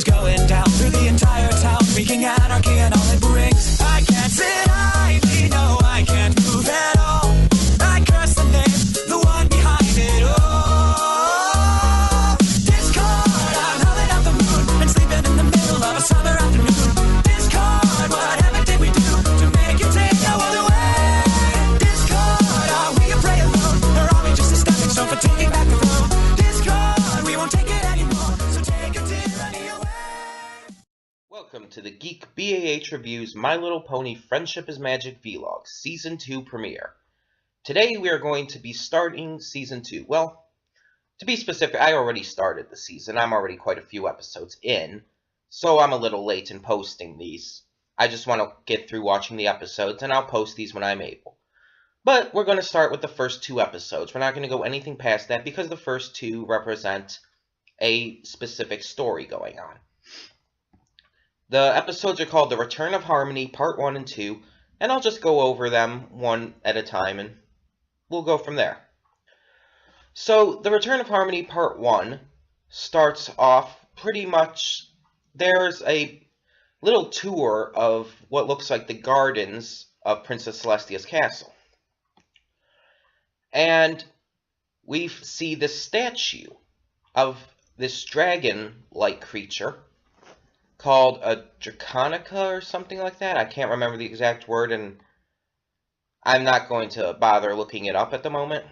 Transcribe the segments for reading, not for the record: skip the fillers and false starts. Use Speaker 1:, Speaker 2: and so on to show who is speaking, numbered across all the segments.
Speaker 1: is going down through the entire town, wreaking anarchy and all it brings. I can't sit idly, no, I can't move at all. I curse the name, the one behind it all. Discord, I'm howling at the moon and sleeping in the middle of a summer afternoon. Discord, whatever did we do to make you take our world away? Discord, are we a prey alone, or are we just a stepping stone for taking back the throne? Discord, we won't take it anymore, so take a tyranny away.
Speaker 2: Welcome to the Geek BAH Reviews My Little Pony Friendship is Magic Vlogs Season 2 premiere. Today we are going to be starting Season 2. Well, to be specific, I already started the season. I'm already quite a few episodes in, so I'm a little late in posting these. I just want to get through watching the episodes, and I'll post these when I'm able. But we're going to start with the first 2 episodes. We're not going to go anything past that because the first 2 represent a specific story going on. The episodes are called The Return of Harmony, Part 1 and 2, and I'll just go over them one at a time, and we'll go from there. So, The Return of Harmony, Part 1 starts off pretty much, there's a little tour of what looks like the gardens of Princess Celestia's castle. And we see this statue of this dragon-like creature called a Draconica or something like that. I can't remember the exact word, and I'm not going to bother looking it up at the moment.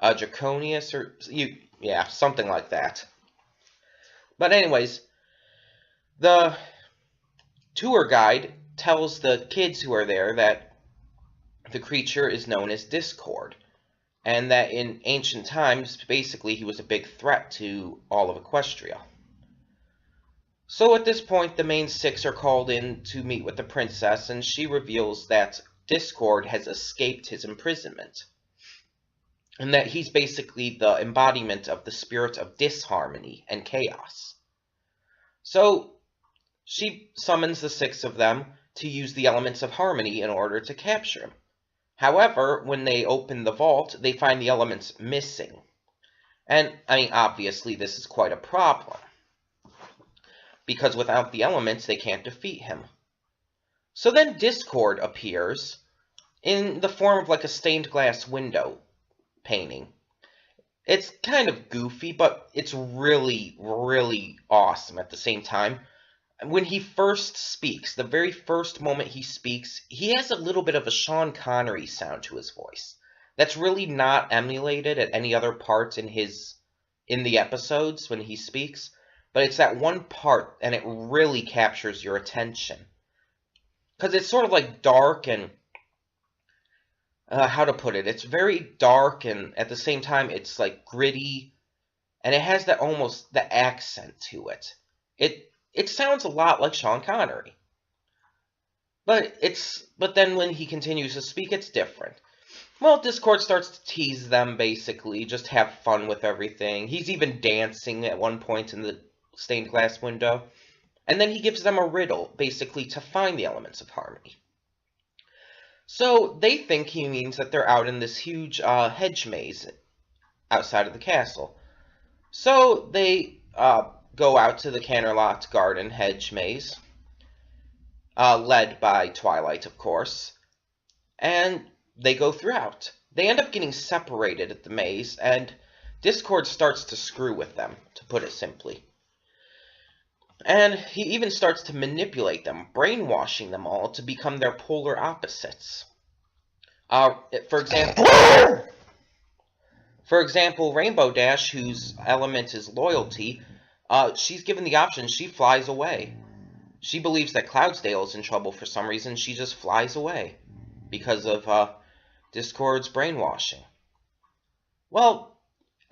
Speaker 2: Draconius or yeah, something like that. But anyways, the tour guide tells the kids who are there that the creature is known as Discord, and that in ancient times, basically, he was a big threat to all of Equestria. So at this point, the main 6 are called in to meet with the princess, and she reveals that Discord has escaped his imprisonment, and that he's basically the embodiment of the spirit of disharmony and chaos. So she summons the 6 of them to use the elements of harmony in order to capture him. However, when they open the vault, they find the elements missing. And, I mean, obviously this is quite a problem, because without the elements, they can't defeat him. So then Discord appears in the form of like a stained glass window painting. It's kind of goofy, but it's really, really awesome at the same time. When he first speaks, the very first moment he speaks, he has a little bit of a Sean Connery sound to his voice. That's really not emulated at any other parts in the episodes when he speaks. But it's that one part, and it really captures your attention. Because it's sort of like dark and, how to put it, it's very dark, and at the same time it's like gritty, and it has that almost, the accent to it. It sounds a lot like Sean Connery. But then when he continues to speak, it's different. Well, Discord starts to tease them, basically, just have fun with everything. He's even dancing at one point in the stained glass window, and then he gives them a riddle, basically, to find the elements of harmony. So they think he means that they're out in this huge hedge maze outside of the castle. So they go out to the Canterlot Garden hedge maze, led by Twilight, of course, and they go throughout. They end up getting separated at the maze, and Discord starts to screw with them, to put it simply. And he even starts to manipulate them, brainwashing them all to become their polar opposites. For example, Rainbow Dash, whose element is loyalty, she's given the option, she flies away. She believes that Cloudsdale is in trouble for some reason, she just flies away because of Discord's brainwashing. Well,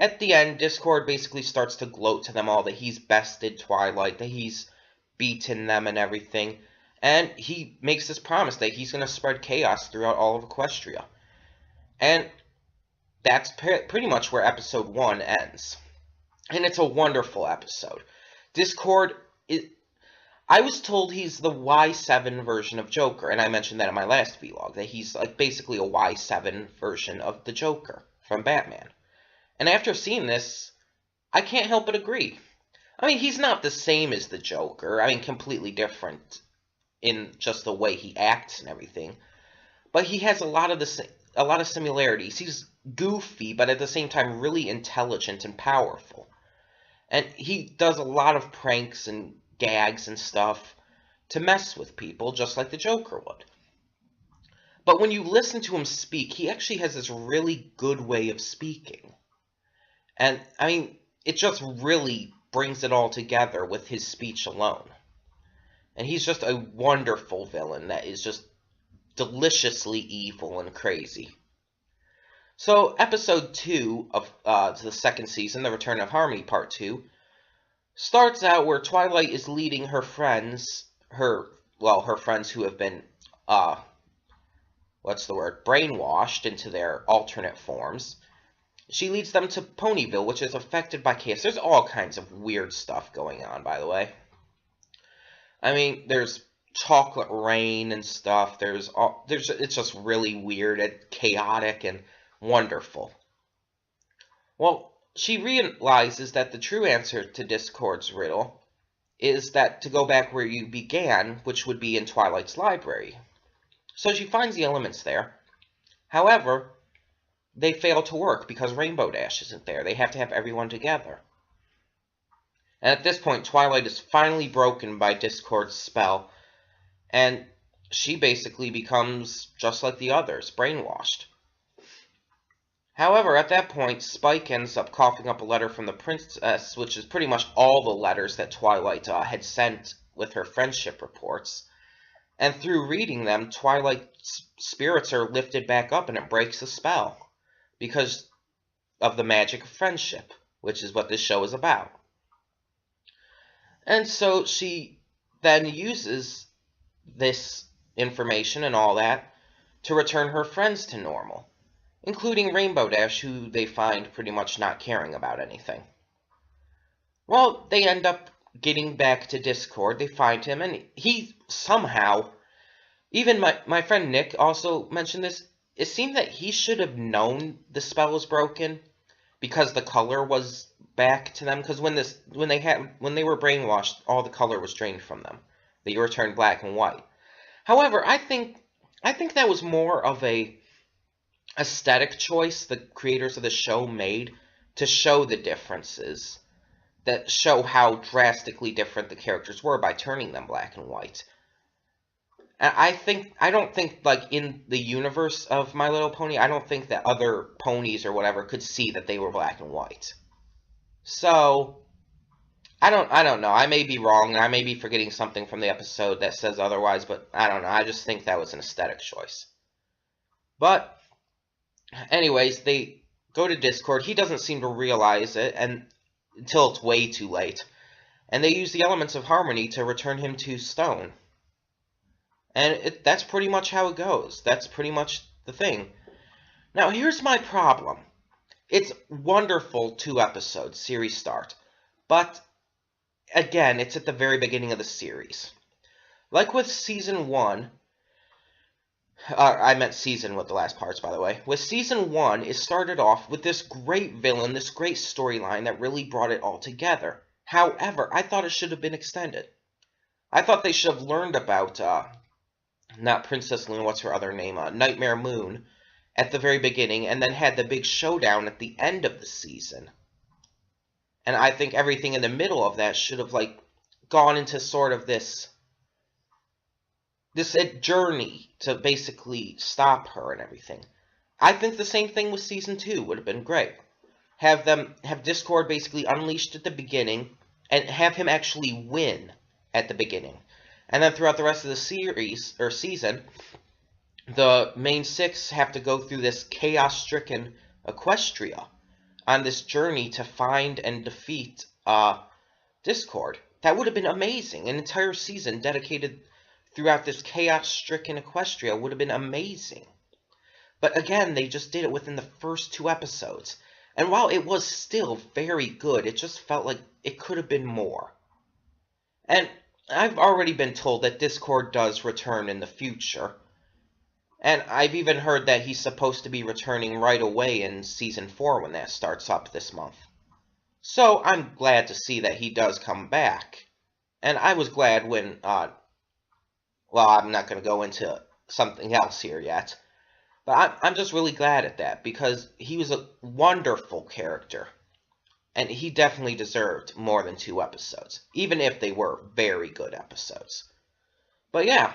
Speaker 2: at the end, Discord basically starts to gloat to them all that he's bested Twilight, that he's beaten them and everything. And he makes this promise that he's going to spread chaos throughout all of Equestria. And that's pretty much where episode 1 ends. And it's a wonderful episode. Discord, I was told he's the Y7 version of Joker, and I mentioned that in my last vlog, that he's like basically a Y7 version of the Joker from Batman. And after seeing this, I can't help but agree. I mean, he's not the same as the Joker. I mean, completely different in just the way he acts and everything. But he has a lot of similarities. He's goofy, but at the same time really intelligent and powerful. And he does a lot of pranks and gags and stuff to mess with people, just like the Joker would. But when you listen to him speak, he actually has this really good way of speaking. And, I mean, it just really brings it all together with his speech alone. And he's just a wonderful villain that is just deliciously evil and crazy. So, episode 2 of the second season, The Return of Harmony Part 2, starts out where Twilight is leading her friends, her friends who have been, brainwashed into their alternate forms. She leads them to Ponyville, which is affected by chaos. There's all kinds of weird stuff going on, by the way. I mean, there's chocolate rain and stuff. It's just really weird and chaotic and wonderful. Well, she realizes that the true answer to Discord's riddle is that to go back where you began, which would be in Twilight's library. So she finds the elements there. However, they fail to work because Rainbow Dash isn't there. They have to have everyone together. And at this point, Twilight is finally broken by Discord's spell, and she basically becomes just like the others, brainwashed. However, at that point, Spike ends up coughing up a letter from the princess, which is pretty much all the letters that Twilight had sent with her friendship reports. And through reading them, Twilight's spirits are lifted back up and it breaks the spell because of the magic of friendship, which is what this show is about. And so she then uses this information and all that to return her friends to normal, including Rainbow Dash, who they find pretty much not caring about anything. Well, they end up getting back to Discord. They find him, and he somehow, even my friend Nick also mentioned this, it seemed that he should have known the spell was broken because the color was back to them. Because when they were brainwashed, all the color was drained from them. They were turned black and white. However, I think that was more of a aesthetic choice the creators of the show made to show the differences, that show how drastically different the characters were by turning them black and white. And I don't think, like, in the universe of My Little Pony, I don't think that other ponies or whatever could see that they were black and white. So, I don't know. I may be wrong, and I may be forgetting something from the episode that says otherwise, but I don't know. I just think that was an aesthetic choice. But, anyways, they go to Discord. He doesn't seem to realize it until it's way too late. And they use the elements of harmony to return him to stone. And that's pretty much how it goes. That's pretty much the thing. Now, here's my problem. It's wonderful 2 episodes, series start. But, again, it's at the very beginning of the series. Like with Season 1... I meant season with the last parts, by the way. With Season 1, it started off with this great villain, this great storyline that really brought it all together. However, I thought it should have been extended. I thought they should have learned about... not Princess Luna, what's her other name? Nightmare Moon at the very beginning, and then had the big showdown at the end of the season. And I think everything in the middle of that should have, like, gone into sort of this journey to basically stop her and everything. I think the same thing with Season 2 would have been great. Have Discord basically unleashed at the beginning, and have him actually win at the beginning. And then throughout the rest of the series, or season, the main 6 have to go through this chaos-stricken Equestria on this journey to find and defeat Discord. That would have been amazing. An entire season dedicated throughout this chaos-stricken Equestria would have been amazing. But again, they just did it within the first 2 episodes. And while it was still very good, it just felt like it could have been more. And I've already been told that Discord does return in the future. And I've even heard that he's supposed to be returning right away in Season 4 when that starts up this month. So I'm glad to see that he does come back. And I was glad when, well, I'm not going to go into something else here yet. But I'm just really glad at that because he was a wonderful character. And he definitely deserved more than 2 episodes, even if they were very good episodes. But yeah,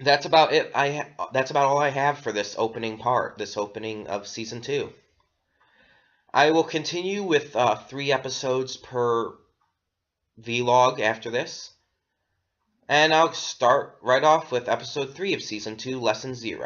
Speaker 2: that's about it. That's about all I have for this opening part, this opening of Season 2. I will continue with 3 episodes per vlog after this. And I'll start right off with Episode 3 of Season 2, Lesson 0.